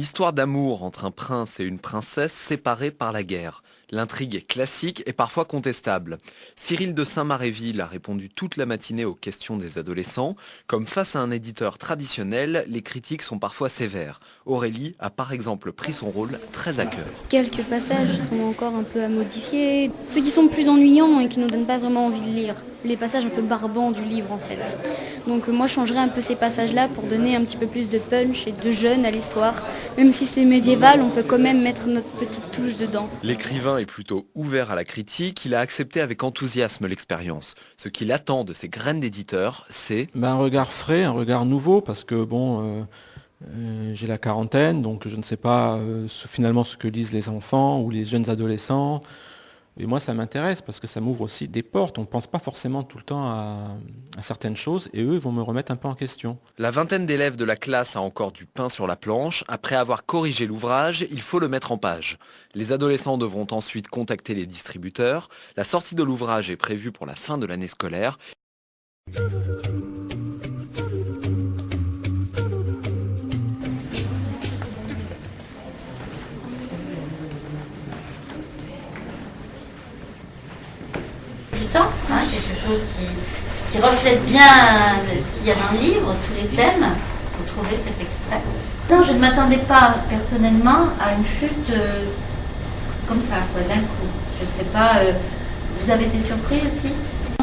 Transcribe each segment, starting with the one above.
histoire d'amour entre un prince et une princesse séparés par la guerre. L'intrigue est classique et parfois contestable. Cyril de Saint-Maréville a répondu toute la matinée aux questions des adolescents. Comme face à un éditeur traditionnel, les critiques sont parfois sévères. Aurélie a par exemple pris son rôle très à cœur. Quelques passages sont encore un peu à modifier. Ceux qui sont plus ennuyants et qui ne nous donnent pas vraiment envie de lire. Les passages un peu barbants du livre en fait. Donc moi je changerais un peu ces passages-là pour donner un petit peu plus de punch et de jeune à l'histoire. Même si c'est médiéval, on peut quand même mettre notre petite touche dedans. L'écrivain est plutôt ouvert à la critique, il a accepté avec enthousiasme l'expérience. Ce qu'il attend de ses graines d'éditeur, c'est un regard frais, un regard nouveau, parce que j'ai la quarantaine, donc je ne sais pas finalement ce que lisent les enfants ou les jeunes adolescents. Et moi, ça m'intéresse parce que ça m'ouvre aussi des portes. On ne pense pas forcément tout le temps à certaines choses et eux, ils vont me remettre un peu en question. La vingtaine d'élèves de la classe a encore du pain sur la planche. Après avoir corrigé l'ouvrage, il faut le mettre en page. Les adolescents devront ensuite contacter les distributeurs. La sortie de l'ouvrage est prévue pour la fin de l'année scolaire. Du temps, quelque chose qui reflète bien ce qu'il y a dans le livre, tous les thèmes. Vous trouvez cet extrait. Non, je ne m'attendais pas personnellement à une chute comme ça, d'un coup. Je ne sais pas, vous avez été surpris aussi?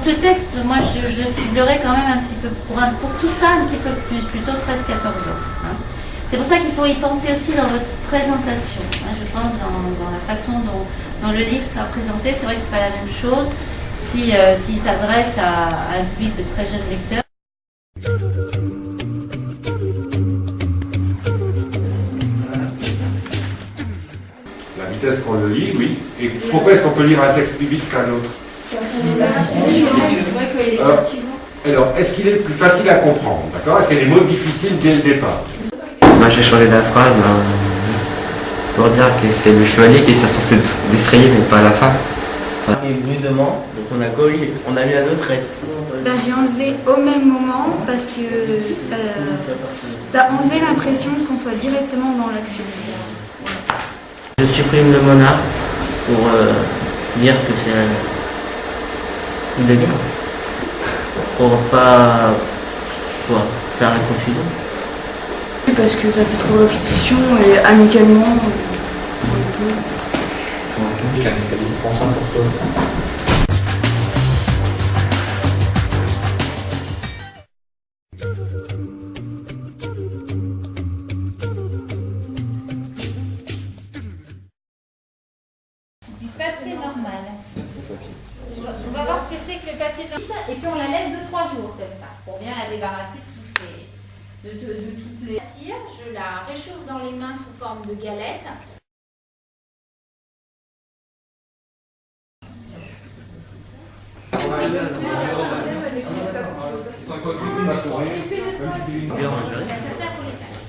Le texte, moi je ciblerais quand même un petit peu, pour tout ça, un petit peu plus, plutôt 13-14 ans. C'est pour ça qu'il faut y penser aussi dans votre présentation. Je pense dans la façon dont le livre sera présenté, c'est vrai que ce n'est pas la même chose. S'il s'adresse à un public de très jeunes lecteurs. La vitesse qu'on le lit, oui. Et pourquoi est-ce qu'on peut lire un texte plus vite qu'un autre? Alors, est-ce qu'il est plus facile à comprendre? D'accord? Est-ce qu'il y a des mots difficiles dès le départ? Moi j'ai changé la phrase pour dire que c'est le chevalier qui est censé distrayer mais pas la femme. Brusquement, donc on a mis un autre reste. J'ai enlevé au même moment parce que ça enlevait l'impression qu'on soit directement dans l'action. Je supprime le monarque pour dire que c'est une guerre. Pour pas faire la confusion. Parce que ça fait trop répétition et amicalement. Du papier normal. On va voir ce que c'est que le papier normal. Et puis on la laisse 2-3 jours comme ça, pour bien la débarrasser de toutes les cires. Je la réchauffe dans les mains sous forme de galette. C'est ça pour les tailles.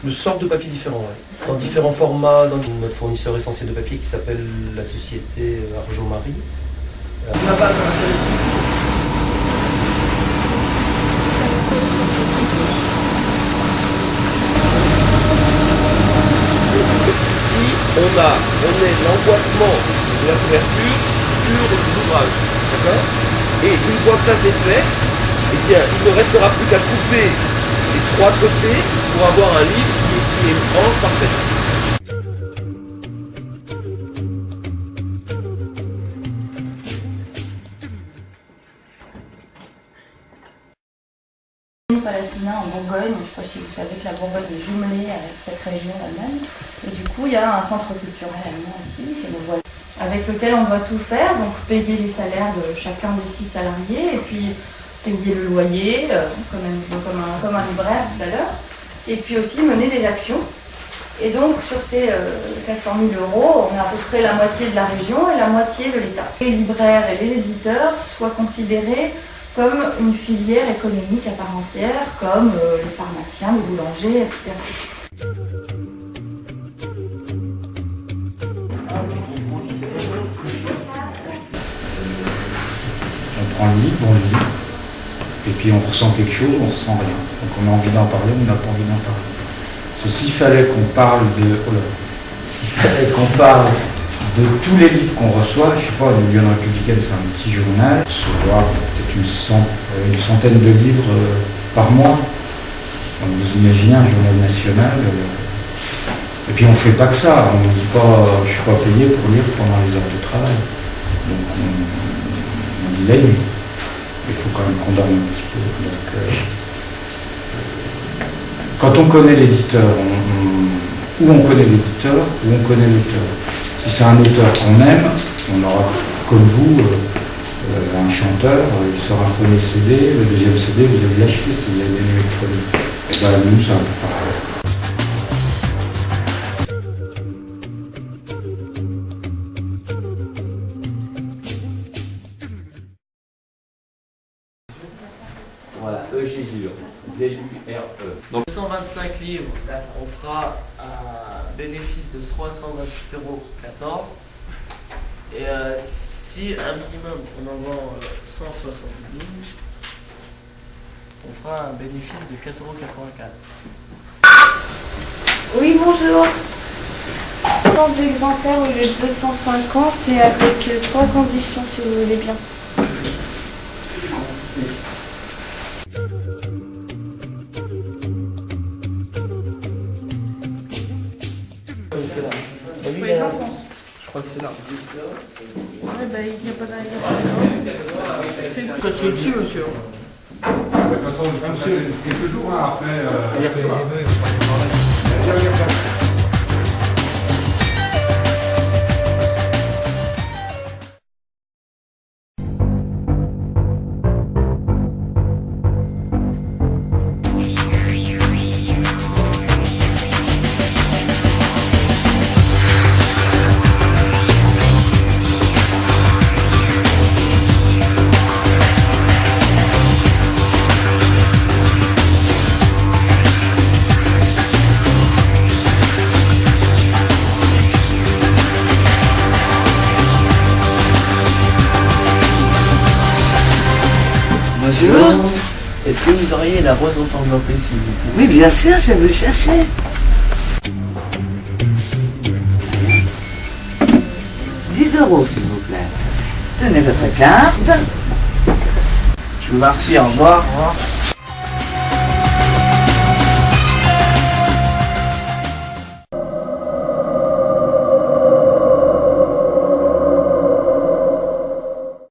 De sortes de papiers différents, dans différents formats, dans notre fournisseur essentiel de papier qui s'appelle la société Argent-Marie. Ici, on met l'emboîtement de la couverture sur l'ouvrage, d'accord? Et une fois que ça c'est fait, eh bien, il ne restera plus qu'à couper les trois côtés pour avoir un livre qui est une branche parfaite. Palatinat en Bourgogne. Je ne sais pas si vous savez que la Bourgogne est jumelée avec cette région allemande. Et du coup, il y a un centre culturel allemand ici, c'est le voisin, avec lequel on doit tout faire, donc payer les salaires de chacun des 6 salariés, et puis payer le loyer, comme un libraire tout à l'heure, et puis aussi mener des actions. Et donc sur ces 400 000 €, on a à peu près la moitié de la région et la moitié de l'État. Les libraires et les éditeurs soient considérés comme une filière économique à part entière, comme les pharmaciens, les boulangers, etc. On prend le livre, on lit, et puis on ressent quelque chose, on ressent rien. Donc on a envie d'en parler, on n'a pas envie d'en parler. S'il fallait qu'on parle de tous les livres qu'on reçoit, je sais pas, le Lyon Républicaine, c'est un petit journal, recevoir peut-être une centaine de livres par mois. Donc vous imaginez un journal national. Et puis on ne fait pas que ça, on ne dit pas je ne suis pas payé pour lire pendant les heures de travail. Donc on lit la nuit. Il faut quand même qu'on dorme un petit peu. Donc, quand on connaît l'éditeur, ou on connaît l'éditeur, ou on connaît l'auteur. Si c'est un auteur qu'on aime, on aura, comme vous, un chanteur, il sort un premier CD, le deuxième CD, vous allez l'acheter si vous avez des électroniques. Et bien, nous, c'est un peu pareil. Voilà, E-Gésure, Z-U-R-E. Donc 125 livres, on fera un bénéfice de 328,14 €. Et si un minimum on en vend 170 000, on fera un bénéfice de 4,84 €. Oui, bonjour. 100 exemplaires au lieu de 250 et avec 3 conditions si vous voulez bien. Je crois que c'est là. Ouais, bah, il n'y a pas d'ailleurs. Quand tu es dessus, monsieur. De toute façon, quelques jours après. Bonjour. Est-ce que vous auriez la rose ensanglantée, s'il vous plaît? Oui, bien sûr, je vais vous le chercher. 10 €, s'il vous plaît. Tenez votre carte. Je vous remercie, au revoir.